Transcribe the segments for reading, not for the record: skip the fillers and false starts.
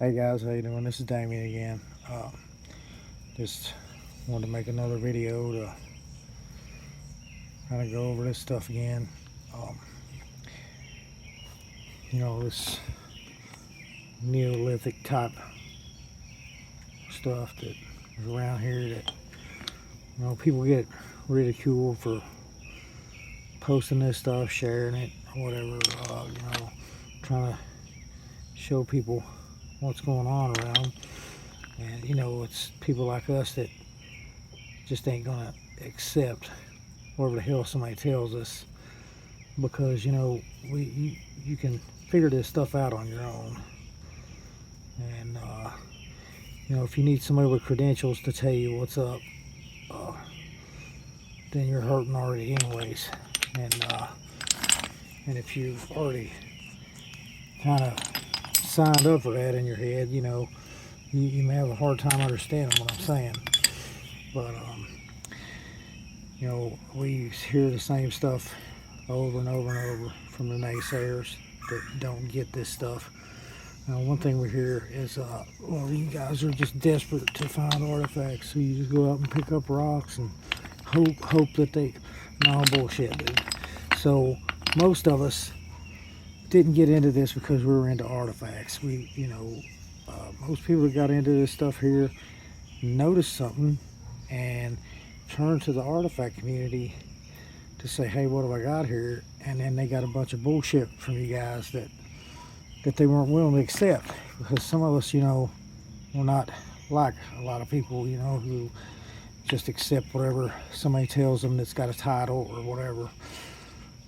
Hey guys, how you doing? This is Damien again. Just wanted to make another video to kind of go over this stuff again. Um, this Neolithic type stuff that is around here that, people get ridiculed for posting this stuff, sharing it, or whatever, trying to show people what's going on around them. And it's people like us that just ain't gonna accept whatever the hell somebody tells us, because you can figure this stuff out on your own. And if you need somebody with credentials to tell you what's up, then you're hurting already anyways. And if you've already kind of signed up for that in your head, you may have a hard time understanding what I'm saying. But we hear the same stuff over and over and over from the naysayers that don't get this stuff. One thing we hear is, well, you guys are just desperate to find artifacts, so you just go out and pick up rocks and hope that they... No, bullshit, dude. So most of us didn't get into this because we were into artifacts. Most people that got into this stuff here noticed something and turned to the artifact community to say, hey, what have I got here? And then they got a bunch of bullshit from you guys that they weren't willing to accept, because some of us, we're not like a lot of people, who just accept whatever somebody tells them that's got a title or whatever.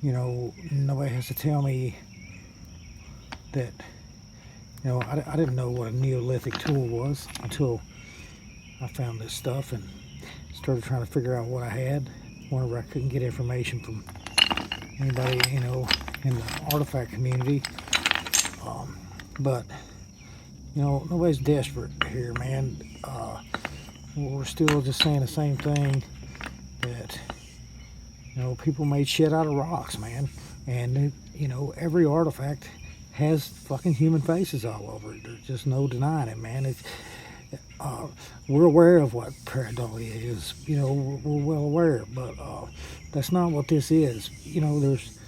Nobody has to tell me that. I didn't know what a Neolithic tool was until I found this stuff and started trying to figure out what I had whenever I couldn't get information from anybody, in the artifact community. But nobody's desperate here, man. We're still just saying the same thing, that people made shit out of rocks, man. And every artifact has fucking human faces all over it. There's just no denying it, man. We're aware of what pareidolia is. We're well aware, but that's not what this is. There's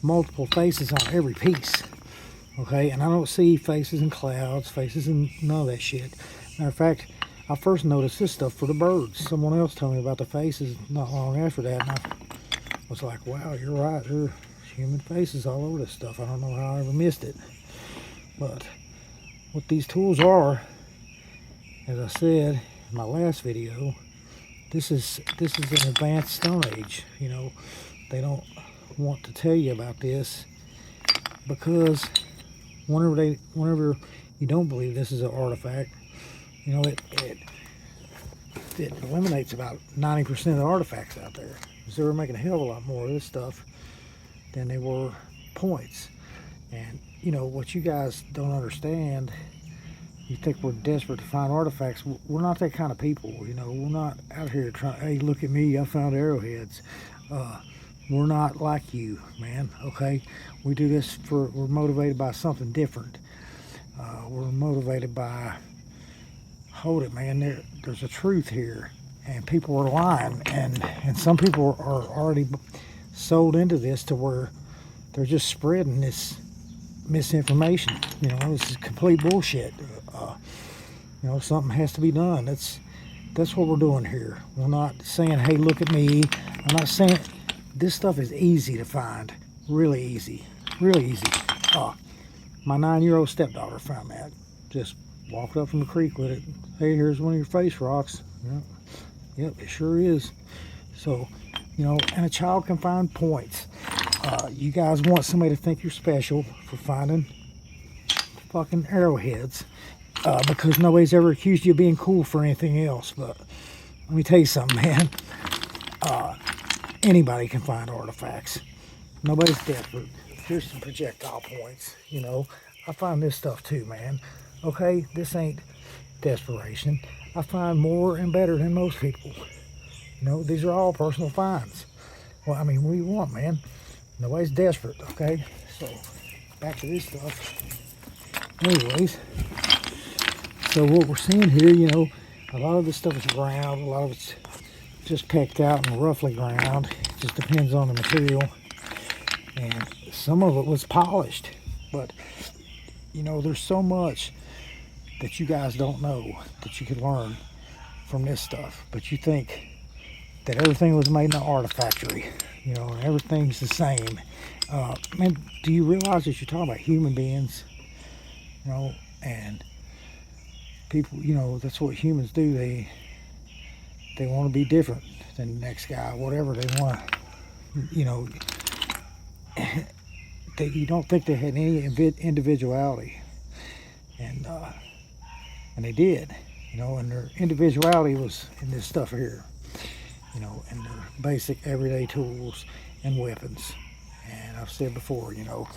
multiple faces on every piece. Okay, and I don't see faces in clouds, faces in none of that shit. Matter of fact, I first noticed this stuff for the birds. Someone else told me about the faces not long after that, and I was like, wow, you're right. There's human faces all over this stuff. I don't know how I ever missed it. But what these tools are, as I said in my last video, this is an advanced Stone Age. They don't want to tell you about this, because whenever you don't believe this is an artifact, it eliminates about 90% of the artifacts out there, because they were making a hell of a lot more of this stuff than they were points. And what you guys don't understand, you think we're desperate to find artifacts. We're not that kind of people. We're not out here trying, hey, look at me, I found arrowheads. We're not like you, man. Okay, we do this we're motivated by something different. We're motivated by, hold it, man, there's a truth here, and people are lying, and some people are already sold into this to where they're just spreading this misinformation. This is complete bullshit. Something has to be done. That's what we're doing here. We're not saying, hey, look at me. I'm not saying... This stuff is easy to find, really easy. My 9-year-old stepdaughter found that. Just walked up from the creek with it. Hey, here's one of your face rocks. Yep, it sure is. So, and a child can find points. You guys want somebody to think you're special for finding fucking arrowheads, because nobody's ever accused you of being cool for anything else. But let me tell you something, man. Anybody can find artifacts. Nobody's desperate. Here's some projectile points. I find this stuff too, man. Okay, this ain't desperation. I find more and better than most people. These are all personal finds. Well, I mean, what do you want, man? Nobody's desperate, okay? So, back to this stuff. Anyways, So what we're seeing here, you know, a lot of this stuff is ground, a lot of it's just pecked out and roughly ground. It just depends on the material. And some of it was polished. But, you know, there's so much that you guys don't know that you could learn from this stuff. But you think that everything was made in an artifactory, you know, and everything's the same. Man, do you realize that you're talking about human beings, you know, and people, you know, that's what humans do. They want to be different than the next guy, whatever they want to, you know. You don't think they had any individuality, and they did, you know, and their individuality was in this stuff here, you know, and their basic everyday tools and weapons. And I've said before, you know,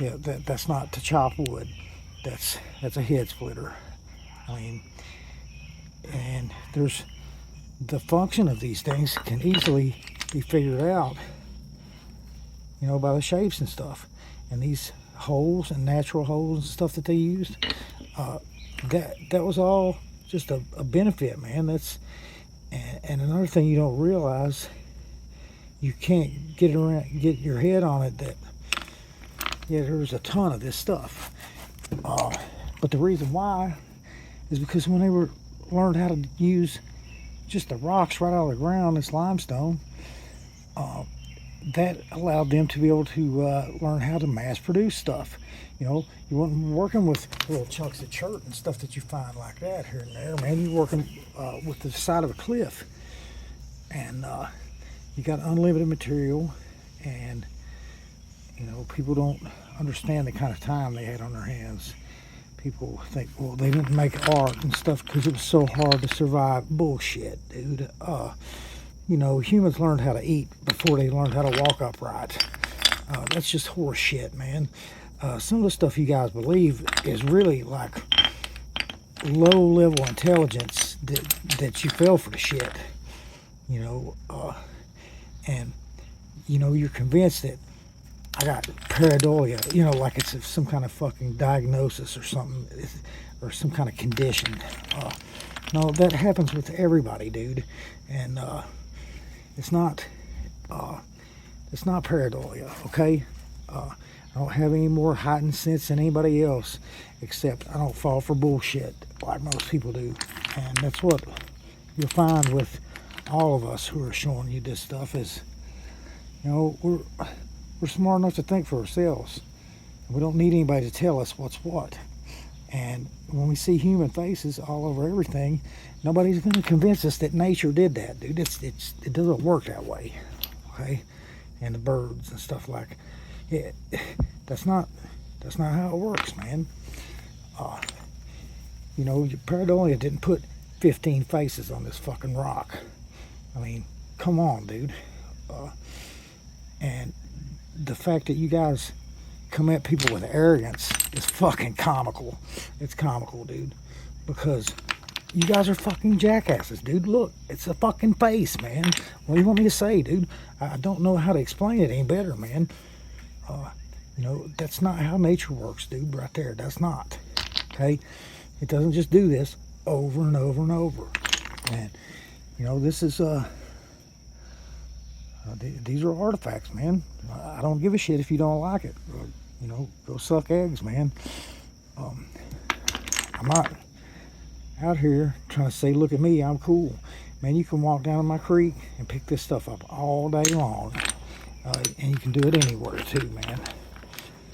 yeah, that's not to chop wood. That's a head splitter. I mean, and there's the function of these things can easily be figured out, you know, by the shapes and stuff. And these holes and natural holes and stuff that they used, that was all just a benefit, man. That's and another thing you don't realize, you can't get your head on it that yeah, there's a ton of this stuff. But the reason why is because when they learned how to use just the rocks right out of the ground, this limestone, that allowed them to be able to learn how to mass produce stuff. You know, you weren't working with little chunks of chert and stuff that you find like that here and there, man. You're working with the side of a cliff, and you got unlimited material, and you know, people don't understand the kind of time they had on their hands. People think, well, they didn't make art and stuff because it was so hard to survive. Bullshit, dude. You know, humans learned how to eat before they learned how to walk upright. That's just horse shit, man. Some of the stuff you guys believe is really like low-level intelligence that you fell for the shit. You know, and you know, you're convinced that I got pareidolia, you know, like it's some kind of fucking diagnosis or something, or some kind of condition. No, that happens with everybody, dude. And it's not pareidolia, okay? I don't have any more heightened sense than anybody else, except I don't fall for bullshit like most people do. And that's what you'll find with all of us who are showing you this stuff is, you know, we're smart enough to think for ourselves. We don't need anybody to tell us what's what. And when we see human faces all over everything, nobody's going to convince us that nature did that, dude. It doesn't work that way, okay? And the birds and stuff like it. That's not how it works, man. You know, pareidolia didn't put 15 faces on this fucking rock. I mean, come on, dude. And the fact that you guys come at people with arrogance is fucking comical. It's comical, dude, because you guys are fucking jackasses, dude. Look, it's a fucking face, man. What do you want me to say, dude? I don't know how to explain it any better, man. You know, that's not how nature works, dude, right there. That's not, okay? It doesn't just do this over and over and over. And, you know, this is, these are artifacts, man. I don't give a shit if you don't like it. You know, go suck eggs, man. I'm not out here trying to say, look at me, I'm cool. Man, you can walk down my creek and pick this stuff up all day long. And you can do it anywhere, too, man.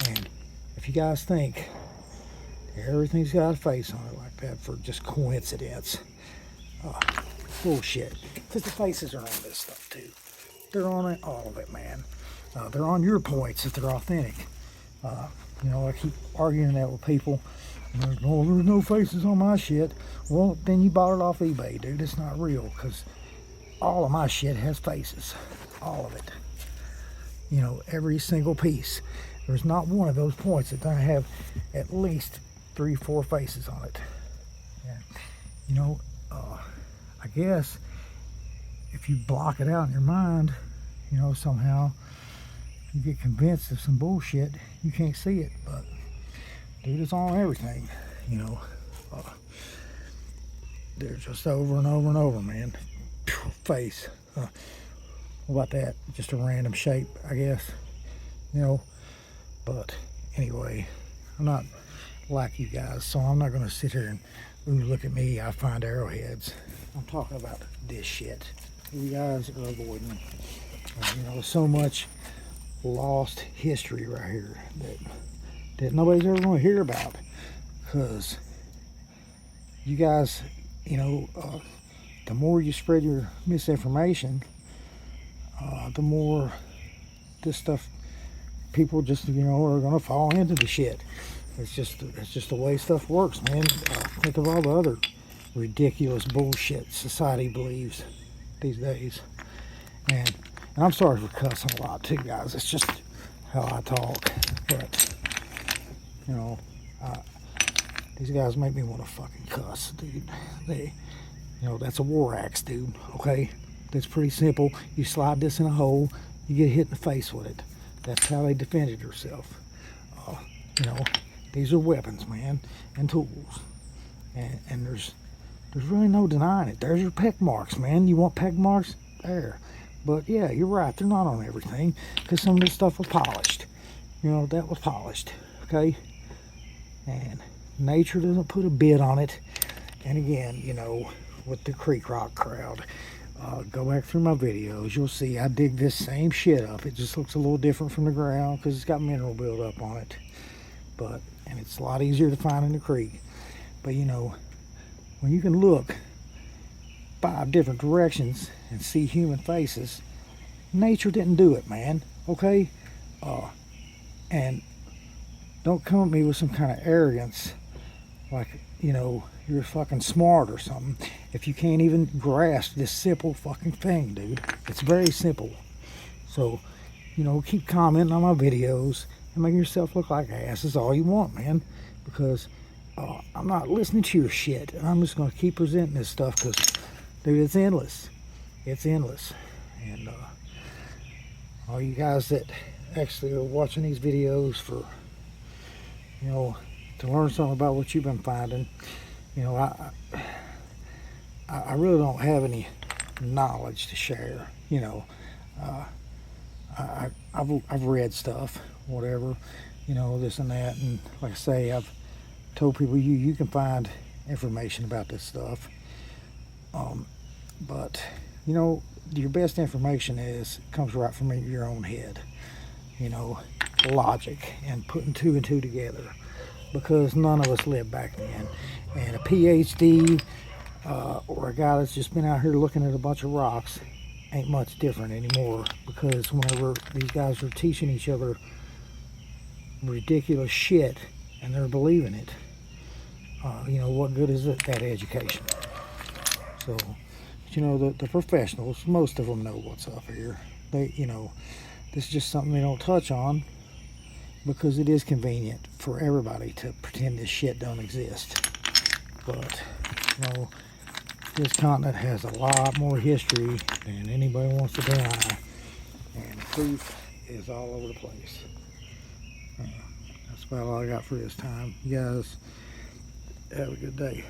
And if you guys think everything's got a face on it like that for just coincidence, bullshit. Because the faces are on this stuff, too. They're on it, all of it, man. They're on your points if they're authentic. You know, I keep arguing that with people. There's no faces on my shit. Well, then you bought it off eBay, dude. It's not real, because all of my shit has faces. All of it. You know, every single piece. There's not one of those points that doesn't have at least 3-4 faces on it. And, you know, I guess if you block it out in your mind, you know, somehow you get convinced of some bullshit, you can't see it. But dude, it's on everything, you know. they're just over and over and over, man. Face. What about that? Just a random shape, I guess. You know. But anyway, I'm not like you guys, so I'm not gonna sit here and, ooh, look at me, I find arrowheads. I'm talking about this shit. You guys are avoiding, so much lost history right here that nobody's ever gonna hear about, because you guys, the more you spread your misinformation, the more this stuff, people just, are gonna fall into the shit. It's just the way stuff works, man. Think of all the other ridiculous bullshit society believes these days. And I'm sorry for cussing a lot too, guys. It's just how I talk. But these guys make me want to fucking cuss, dude. That's a war axe, dude. Okay, that's pretty simple. You slide this in a hole, you get hit in the face with it. That's how they defended themselves. These are weapons, man, and tools. And there's really no denying it. There's your peck marks, man. You want peck marks? There. But yeah, you're right. They're not on everything, because some of this stuff was polished. That was polished. Okay? And nature doesn't put a bid on it. And again, with the Creek Rock crowd, go back through my videos. You'll see I dig this same shit up. It just looks a little different from the ground because it's got mineral buildup on it. And it's a lot easier to find in the creek. But when you can look 5 different directions and see human faces, nature didn't do it, man. Okay? And don't come at me with some kind of arrogance like, you're fucking smart or something if you can't even grasp this simple fucking thing, dude. It's very simple. So, keep commenting on my videos and making yourself look like ass is all you want, man. Because I'm not listening to your shit. And I'm just going to keep presenting this stuff because, dude, it's endless. It's endless. And all you guys that actually are watching these videos for, to learn something about what you've been finding, I really don't have any knowledge to share. I've read stuff, whatever, this and that, and like I say, I've told people you can find information about this stuff, but your best information comes right from your own head, logic and putting 2 and 2 together, because none of us lived back then. And a PhD or a guy that's just been out here looking at a bunch of rocks ain't much different anymore, because whenever these guys are teaching each other ridiculous shit and they're believing it, what good is that education? So, the professionals, most of them know what's up here. They, this is just something they don't touch on because it is convenient for everybody to pretend this shit don't exist. But, this continent has a lot more history than anybody wants to deny, and proof is all over the place. That's about all I got for this time. You guys have a good day.